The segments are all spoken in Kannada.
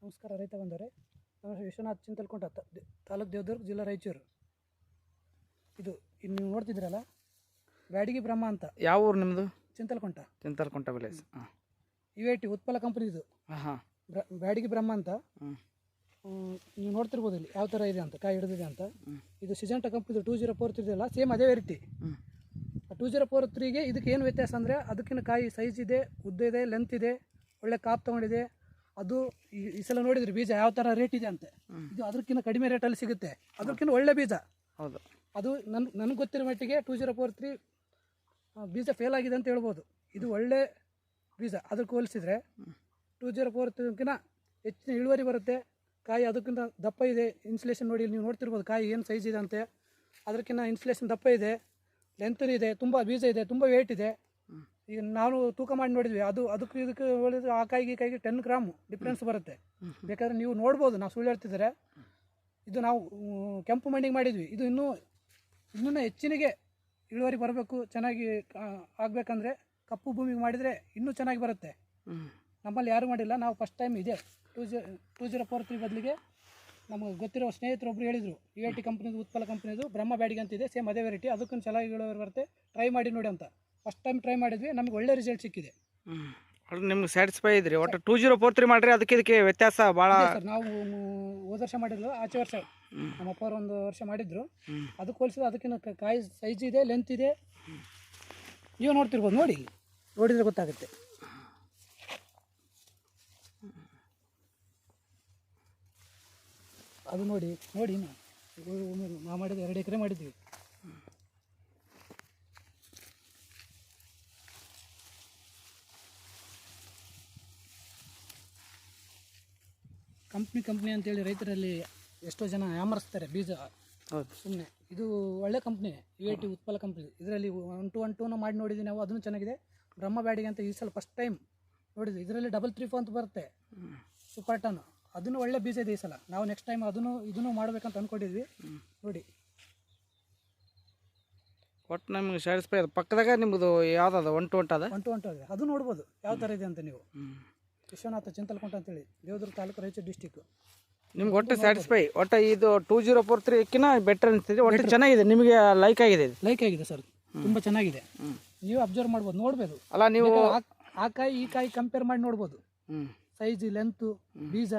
ನಮಸ್ಕಾರ ರೈತ ಬಂದವರೇ. ನಾನು ವಿಶ್ವನಾಥ್ ಚಿಂತಲ್ಕೊಂಡ, ತಾಲೂಕು ದೇವದುರ್ಗ, ಜಿಲ್ಲಾ ರಾಯಚೂರು. ಇದು ಇನ್ನು ನೀವು ನೋಡ್ತಿದ್ದೀರಲ್ಲ, ಬ್ಯಾಡಗಿ ಬ್ರಹ್ಮ ಅಂತ. ಯಾವ ಊರು ನಿಮ್ಮದು? ಚಿಂತಲ್ಕೊಂಡ ವಿಲೇಜ್. UAT ಉತ್ಪಲ ಕಂಪನಿ ಇದು. ಬ್ಯಾಡಗಿ ಬ್ರಹ್ಮ ಅಂತ. ನೀವು ನೋಡ್ತಿರ್ಬೋದು ಇಲ್ಲಿ ಯಾವ ಥರ ಇದೆ ಅಂತ, ಕಾಯಿ ಹಿಡಿದಿದೆ ಅಂತ. ಇದು ಸಿಜೆಂಟಾ ಕಂಪ್ನಿದು 2043 ಇದೆಯಲ್ಲ, ಸೇಮ್ ಅದೇ ವೆರೈಟಿ. 2043ಗೆ ಇದಕ್ಕೆ ಏನು ವ್ಯತ್ಯಾಸ ಅಂದರೆ, ಅದಕ್ಕಿಂತ ಕಾಯಿ ಸೈಜ್ ಇದೆ, ಉದ್ದ ಇದೆ, ಲೆಂತ್ ಇದೆ, ಒಳ್ಳೆ ಕಾಪ್ ತೊಗೊಂಡಿದೆ. ಅದು ಈ ಸಲ ನೋಡಿದ್ರಿ ಬೀಜ ಯಾವ ಥರ ರೇಟ್ ಇದೆ ಅಂತೆ. ಇದು ಅದಕ್ಕಿಂತ ಕಡಿಮೆ ರೇಟಲ್ಲಿ ಸಿಗುತ್ತೆ, ಅದಕ್ಕಿಂತ ಒಳ್ಳೆ ಬೀಜ. ಹೌದು, ಅದು ನನಗೆ ಗೊತ್ತಿರೋ ಮಟ್ಟಿಗೆ 2043 ಬೀಜ ಫೇಲ್ ಆಗಿದೆ ಅಂತ ಹೇಳ್ಬೋದು. ಇದು ಒಳ್ಳೆ ಬೀಜ. ಅದಕ್ಕೆ ಹೋಲಿಸಿದ್ರೆ 2043ಗಿಂತ ಹೆಚ್ಚಿನ ಇಳುವರಿ ಬರುತ್ತೆ. ಕಾಯಿ ಅದಕ್ಕಿಂತ ದಪ್ಪ ಇದೆ. ಇನ್ಸುಲೇಷನ್ ನೋಡಿ, ನೀವು ನೋಡ್ತಿರ್ಬೋದು ಕಾಯಿ ಏನು ಸೈಜ್ ಇದೆ ಅಂತೆ. ಅದಕ್ಕಿಂತ ಇನ್ಸುಲೇಷನ್ ದಪ್ಪ ಇದೆ, ಲೆಂತ್ ಇದೆ, ತುಂಬ ಬೀಜ ಇದೆ, ತುಂಬ ವೇಟ್ ಇದೆ. ಈಗ ನಾವು ತೂಕ ಮಾಡಿ ನೋಡಿದ್ವಿ, ಅದಕ್ಕೆ ಇದಕ್ಕೆ ಹೇಳಿದ್ರೆ ಆ ಕಾಯಿಗೆ 10 ಗ್ರಾಮ್ ಡಿಫ್ರೆನ್ಸ್ ಬರುತ್ತೆ. ಬೇಕಾದ್ರೆ ನೀವು ನೋಡ್ಬೋದು, ನಾವು ಸುಳ್ಳು ಹೇಳ್ತಿದ್ದಾರೆ. ಇದು ನಾವು ಕೆಂಪು ಮಣ್ಣಿಗೆ ಮಾಡಿದ್ವಿ. ಇದು ಇನ್ನೂ ಹೆಚ್ಚಿನಿಗೆ ಇಳುವರಿ ಬರಬೇಕು, ಚೆನ್ನಾಗಿ ಆಗಬೇಕಂದ್ರೆ ಕಪ್ಪು ಭೂಮಿಗೆ ಮಾಡಿದರೆ ಇನ್ನೂ ಚೆನ್ನಾಗಿ ಬರುತ್ತೆ. ನಮ್ಮಲ್ಲಿ ಯಾರೂ ಮಾಡಿಲ್ಲ, ನಾವು ಫಸ್ಟ್ ಟೈಮ್ ಇದೆ 2043 ಬದಲಿಗೆ ನಮಗೆ ಗೊತ್ತಿರೋ ಸ್ನೇಹಿತರೊಬ್ಬರು ಹೇಳಿದರು, UAT ಕಂಪ್ನಿದು, ಉತ್ಪಲ ಕಂಪ್ನಿದು ಬ್ರಹ್ಮ ಬ್ಯಾಡಗಿ ಅಂತಿದೆ, ಸೇಮ್ ಅದೇ ವೆರೈಟಿ, ಅದಕ್ಕೊಂದು ಚೆನ್ನಾಗಿ ಇಳುವರಿ ಬರುತ್ತೆ, ಟ್ರೈ ಮಾಡಿ ನೋಡಿ ಅಂತ. ಫಸ್ಟ್ ಟೈಮ್ ಟ್ರೈ ಮಾಡಿದ್ವಿ, ನಮಗೆ ಒಳ್ಳೆ ರಿಸಲ್ಟ್ ಸಿಕ್ಕಿದೆ. ನಿಮ್ಗೆ ಸ್ಯಾಟಿಸ್ಫೈ ಇದ್ರಿ? ಒಟ್ಟು 2043 ಮಾಡಿರಿ, ಇದಕ್ಕೆ ವ್ಯತ್ಯಾಸ ಭಾಳ. ಸರ್, ನಾವು ಹೋದ ವರ್ಷ ಮಾಡಿದ್ರು, ಆಚೆ ವರ್ಷ ನಮ್ಮ ಅಪ್ಪರು ಒಂದು ವರ್ಷ ಮಾಡಿದ್ರು. ಅದಕ್ಕೆ ಹೋಲಿಸಿದ್ರೆ ಅದಕ್ಕಿಂತ ಕಾಯಿ ಸೈಜ್ ಇದೆ, ಲೆಂತ್ ಇದೆ. ನೀವು ನೋಡ್ತಿರ್ಬೋದು, ನೋಡಿ, ನೋಡಿದರೆ ಗೊತ್ತಾಗುತ್ತೆ. ಅದು ನೋಡಿ ನಾವು ಮಾಡಿದ್ದು 2 ಎಕರೆ ಮಾಡಿದ್ವಿ. ಕಂಪ್ನಿ ಅಂತೇಳಿ ರೈತರಲ್ಲಿ ಎಷ್ಟೋ ಜನ ಯಾಮರಿಸ್ತಾರೆ ಬೀಜ. ಹೌದು, ಸುಮ್ಮನೆ. ಇದು ಒಳ್ಳೆ ಕಂಪ್ನಿ, UAT ಉತ್ಪಲ ಕಂಪ್ನಿ. ಇದರಲ್ಲಿ 1-2 ಮಾಡಿ ನೋಡಿದ್ವಿ ನಾವು, ಅದನ್ನು ಚೆನ್ನಾಗಿದೆ. ಬ್ರಹ್ಮ ಬ್ಯಾಡಗಿ ಅಂತ ಈ ಸಲ ಫಸ್ಟ್ ಟೈಮ್ ನೋಡಿದ್ವಿ. ಇದರಲ್ಲಿ 334 ಅಂತ ಬರುತ್ತೆ, ಸೂಪರ್ ಟನ್. ಅದನ್ನು ಒಳ್ಳೆ ಬೀಜ ಇದೆ ಈ ಸಲ. ನಾವು ನೆಕ್ಸ್ಟ್ ಟೈಮ್ ಇದನ್ನು ಮಾಡಬೇಕಂತ ಅಂದ್ಕೊಂಡಿದ್ವಿ. ನೋಡಿ, ಒಟ್ಟು ನಮ್ಗೆ ಸ್ಯಾಟಿಸ್ಫೈ ಅದು. ಪಕ್ಕದಾಗ ನಿಮ್ಮದು ಯಾವ್ದು 120 ಅದ? 120 ಅದು ನೋಡ್ಬೋದು ಯಾವ ಥರ ಇದೆ ಅಂತ ನೀವು. ವಿಶ್ವನಾಥ ಚಿಂತಲ್ಕೊಂಡ ಅಂತೇಳಿ, ದೇವದುರ್ಗ ತಾಲೂಕು, ರಾಯಚೂರು ಡಿಸ್ಟಿಕ್ಕು. ನಿಮ್ಗೆ ಒಟ್ಟು ಸ್ಯಾಟಿಸ್ಫೈ? ಒಟ್ಟು ಇದು 2043ಕಿನ್ನ ಬೆಟರ್ ಅನಿಸ್ತಿದೆ, ಒಟ್ಟು ಚೆನ್ನಾಗಿದೆ, ನಿಮಗೆ ಲೈಕ್ ಆಗಿದೆ? ಲೈಕ್ ಆಗಿದೆ ಸರ್, ತುಂಬ ಚೆನ್ನಾಗಿದೆ. ನೀವು ಅಬ್ಸರ್ವ್ ಮಾಡ್ಬೋದು, ನೋಡ್ಬೋದು. ಅಲ್ಲ, ನೀವು ಆ ಕಾಯಿ ಈ ಕಾಯಿ ಕಂಪೇರ್ ಮಾಡಿ ನೋಡ್ಬೋದು. ಸೈಜ್, ಲೆಂತು, ಬೀಜ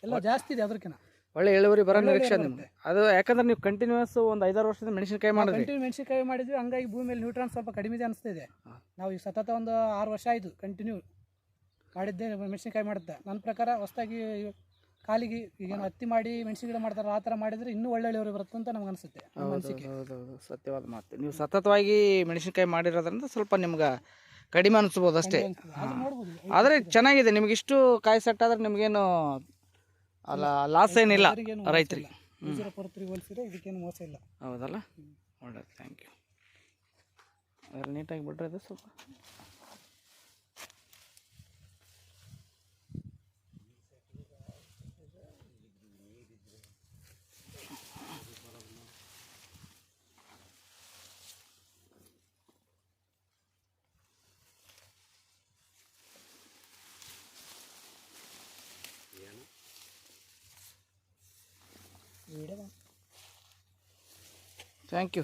ಎಲ್ಲ ಜಾಸ್ತಿ ಇದೆ, ಅದಕ್ಕಿಂತ ಒಳ್ಳೆ ಇಳುವರಿ ಬರೋ ನಿರೀಕ್ಷೆ ನಿಮ್ಗೆ. ಅದು ಯಾಕಂದ್ರೆ ನೀವು ಕಂಟಿನ್ಯೂಸ್ ಒಂದು 5-6 ವರ್ಷದಿಂದ ಮೆಣಸಿನಕಾಯಿ ಮಾಡಿದ್ವಿ. ಹಂಗಾಗಿ ಭೂಮಿಯಲ್ಲಿ ನ್ಯೂಟ್ರಾನ್ ಸ್ವಲ್ಪ ಕಡಿಮೆ ಇದೆ ಅನಿಸ್ತಿದೆ. ನಾವು ಈಗ ಸತತ ಒಂದು 6 ವರ್ಷ ಆಯಿತು ಕಂಟಿನ್ಯೂ ಮಾಡಿದ್ದೆ ಮೆಣಸಿನಕಾಯಿ ಮಾಡುತ್ತೆ. ನನ್ನ ಪ್ರಕಾರ ಹೊಸದಾಗಿ ಕಾಲಿಗೆ ಈಗೇನು ಹತ್ತಿ ಮಾಡಿ ಮೆಣಸಿನ ಗಿಡ ಮಾಡ್ತಾರೆ, ಆ ಥರ ಮಾಡಿದರೆ ಇನ್ನೂ ಒಳ್ಳೆ ಇಳುವರಿ ಬರುತ್ತೆ ಅಂತ ನಮ್ಗೆ ಅನಿಸುತ್ತೆ. ಹೌದು, ಸತ್ಯವಾದ ಮಾತು. ನೀವು ಸತತವಾಗಿ ಮೆಣಸಿನಕಾಯಿ ಮಾಡಿರೋದ್ರಿಂದ ಸ್ವಲ್ಪ ನಿಮ್ಗೆ ಕಡಿಮೆ ಅನಿಸ್ಬೋದು ಅಷ್ಟೇ. ಆದರೆ ಚೆನ್ನಾಗಿದೆ. ನಿಮ್ಗೆ ಇಷ್ಟು ಕಾಯಿ ಸೆಟ್ ಆದರೆ ನಿಮಗೇನು ಅಲ್ಲ, ಲಾಸ್ ಏನಿಲ್ಲ ರೈತರಿಗೆ. 2043 ಹೋಲಿಸಿದ್ರೆ ಇದಕ್ಕೇನು ಮೋಸ ಇಲ್ಲ. ಹೌದಲ್ಲ, ಒಳ್ಳೆಯದು, ಥ್ಯಾಂಕ್ ಯು. ಅದರ ನೀಟಾಗಿ ಬಿಡ್ರೆ ಅದು ಸ್ವಲ್ಪ. Thank you.